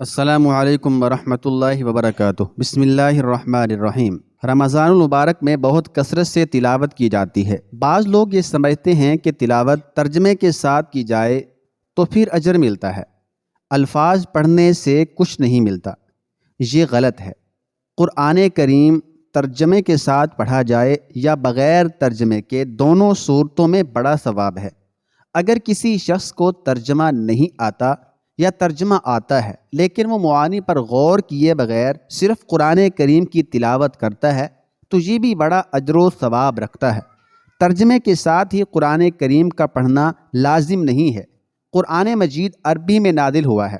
السلام علیکم ورحمۃ اللہ وبرکاتہ۔ بسم اللہ الرحمن الرحیم۔ رمضان المبارک میں بہت کثرت سے تلاوت کی جاتی ہے۔ بعض لوگ یہ سمجھتے ہیں کہ تلاوت ترجمے کے ساتھ کی جائے تو پھر اجر ملتا ہے، الفاظ پڑھنے سے کچھ نہیں ملتا۔ یہ غلط ہے۔ قرآن کریم ترجمے کے ساتھ پڑھا جائے یا بغیر ترجمے کے، دونوں صورتوں میں بڑا ثواب ہے۔ اگر کسی شخص کو ترجمہ نہیں آتا یا ترجمہ آتا ہے لیکن وہ معانی پر غور کیے بغیر صرف قرآن کریم کی تلاوت کرتا ہے تو یہ بھی بڑا اجر و ثواب رکھتا ہے۔ ترجمے کے ساتھ ہی قرآن کریم کا پڑھنا لازم نہیں ہے۔ قرآن مجید عربی میں نازل ہوا ہے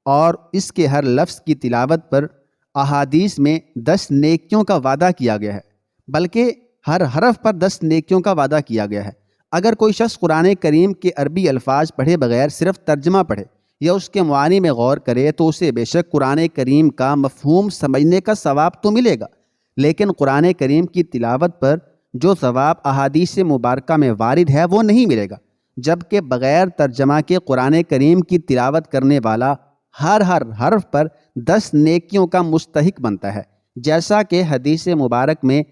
اور اس کے ہر لفظ کی تلاوت پر احادیث میں 10 نیکیوں کا وعدہ کیا گیا ہے، بلکہ ہر حرف پر 10 نیکیوں کا وعدہ کیا گیا ہے۔ اگر کوئی شخص قرآن کریم کے عربی الفاظ پڑھے بغیر صرف ترجمہ پڑھے یا اس کے معانی میں غور کرے تو اسے بے شک قرآن کریم کا مفہوم سمجھنے کا ثواب تو ملے گا، لیکن قرآن کریم کی تلاوت پر جو ثواب احادیث مبارکہ میں وارد ہے وہ نہیں ملے گا، جبکہ بغیر ترجمہ کے قرآن کریم کی تلاوت کرنے والا ہر حرف پر 10 نیکیوں کا مستحق بنتا ہے، جیسا کہ حدیث مبارک میں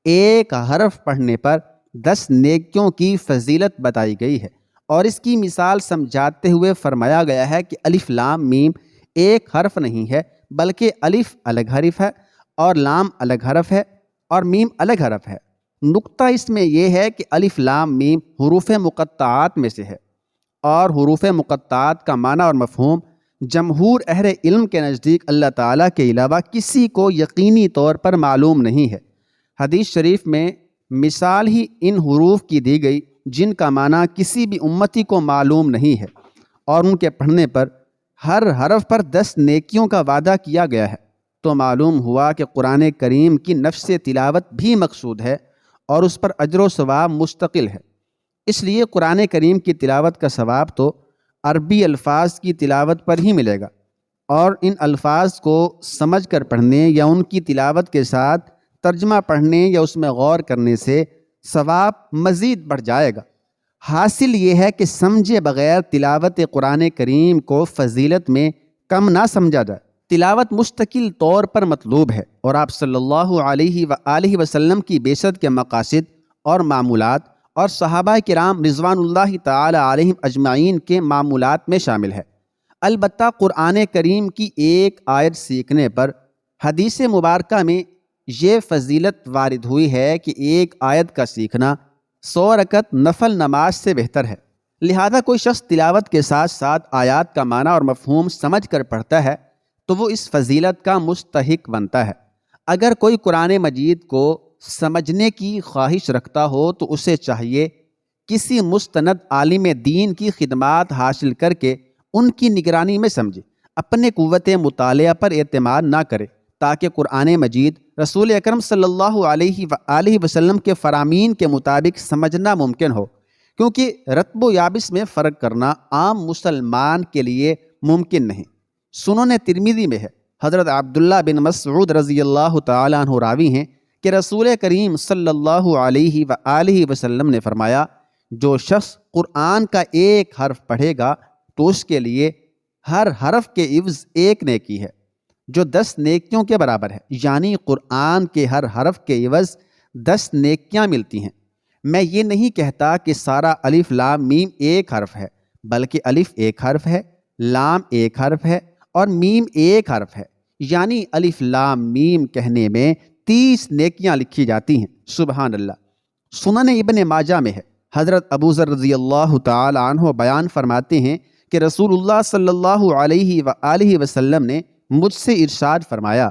ایک حرف پڑھنے پر 10 نیکیوں کی فضیلت بتائی گئی ہے۔ اور اس کی مثال سمجھاتے ہوئے فرمایا گیا ہے کہ الف لام میم ایک حرف نہیں ہے، بلکہ الف الگ حرف ہے اور لام الگ حرف ہے اور میم الگ حرف ہے۔ نقطہ اس میں یہ ہے کہ الف لام میم حروف مقطعات میں سے ہے، اور حروف مقطعات کا معنی اور مفہوم جمہور اہل علم کے نزدیک اللہ تعالیٰ کے علاوہ کسی کو یقینی طور پر معلوم نہیں ہے۔ حدیث شریف میں مثال ہی ان حروف کی دی گئی جن کا معنی کسی بھی امتی کو معلوم نہیں ہے، اور ان کے پڑھنے پر ہر حرف پر 10 نیکیوں کا وعدہ کیا گیا ہے، تو معلوم ہوا کہ قرآن کریم کی نفس تلاوت بھی مقصود ہے اور اس پر اجر و ثواب مستقل ہے۔ اس لیے قرآن کریم کی تلاوت کا ثواب تو عربی الفاظ کی تلاوت پر ہی ملے گا، اور ان الفاظ کو سمجھ کر پڑھنے یا ان کی تلاوت کے ساتھ ترجمہ پڑھنے یا اس میں غور کرنے سے ثواب مزید بڑھ جائے گا۔ حاصل یہ ہے کہ سمجھے بغیر تلاوت قرآن کریم کو فضیلت میں کم نہ سمجھا جائے۔ تلاوت مستقل طور پر مطلوب ہے، اور آپ صلی اللہ علیہ وآلہ وسلم کی بعثت کے مقاصد اور معمولات اور صحابہ کرام رضوان اللہ تعالی علیہم اجمعین کے معمولات میں شامل ہے۔ البتہ قرآن کریم کی ایک آیت سیکھنے پر حدیث مبارکہ میں یہ فضیلت وارد ہوئی ہے کہ ایک آیت کا سیکھنا 100 رکعت نفل نماز سے بہتر ہے۔ لہذا کوئی شخص تلاوت کے ساتھ ساتھ آیات کا معنی اور مفہوم سمجھ کر پڑھتا ہے تو وہ اس فضیلت کا مستحق بنتا ہے۔ اگر کوئی قرآن مجید کو سمجھنے کی خواہش رکھتا ہو تو اسے چاہیے کسی مستند عالم دین کی خدمات حاصل کر کے ان کی نگرانی میں سمجھے، اپنے قوت مطالعہ پر اعتماد نہ کرے، تاکہ قرآن مجید رسول اکرم صلی اللہ علیہ وآلہ وسلم کے فرامین کے مطابق سمجھنا ممکن ہو، کیونکہ رطب و یابس میں فرق کرنا عام مسلمان کے لیے ممکن نہیں۔ سنن ترمذی میں ہے، حضرت عبداللہ بن مسعود رضی اللہ تعالیٰ عنہ راوی ہیں کہ رسول کریم صلی اللہ علیہ وآلہ وسلم نے فرمایا، جو شخص قرآن کا ایک حرف پڑھے گا تو اس کے لیے ہر حرف کے عوض ایک نیکی ہے، جو 10 نیکیوں کے برابر ہے، یعنی قرآن کے ہر حرف کے عوض 10 نیکیاں ملتی ہیں۔ میں یہ نہیں کہتا کہ سارا الف لام میم ایک حرف ہے، بلکہ الف ایک حرف ہے، لام ایک حرف ہے اور میم ایک حرف ہے، یعنی الف لام میم کہنے میں 30 نیکیاں لکھی جاتی ہیں۔ سبحان اللہ۔ سنن ابن ماجہ میں ہے، حضرت ابو ذر رضی اللہ تعالی عنہ بیان فرماتے ہیں کہ رسول اللہ صلی اللہ علیہ وآلہ وسلم نے مجھ سے ارشاد فرمایا،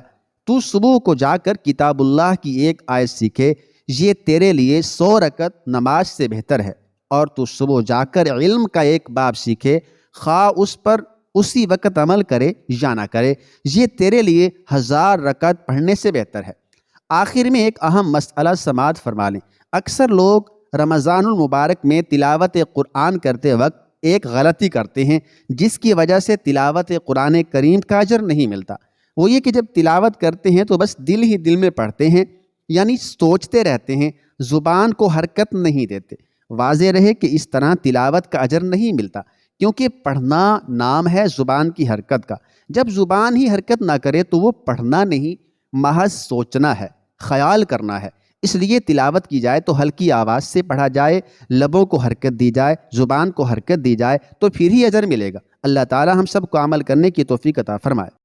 تو صبح کو جا کر کتاب اللہ کی ایک آیت سیکھے، یہ تیرے لیے 100 رکعت نماز سے بہتر ہے، اور تو صبح جا کر علم کا ایک باب سیکھے، خواہ اس پر اسی وقت عمل کرے یا نہ کرے، یہ تیرے لیے 1000 رکعت پڑھنے سے بہتر ہے۔ آخر میں ایک اہم مسئلہ سماعت فرما لیں۔ اکثر لوگ رمضان المبارک میں تلاوت قرآن کرتے وقت ایک غلطی کرتے ہیں جس کی وجہ سے تلاوت قرآن کریم کا اجر نہیں ملتا۔ وہ یہ کہ جب تلاوت کرتے ہیں تو بس دل ہی دل میں پڑھتے ہیں، یعنی سوچتے رہتے ہیں، زبان کو حرکت نہیں دیتے۔ واضح رہے کہ اس طرح تلاوت کا اجر نہیں ملتا، کیونکہ پڑھنا نام ہے زبان کی حرکت کا، جب زبان ہی حرکت نہ کرے تو وہ پڑھنا نہیں، محض سوچنا ہے، خیال کرنا ہے۔ اس لیے تلاوت کی جائے تو ہلکی آواز سے پڑھا جائے، لبوں کو حرکت دی جائے، زبان کو حرکت دی جائے، تو پھر ہی اجر ملے گا۔ اللہ تعالی ہم سب کو عمل کرنے کی توفیق عطا فرمائے۔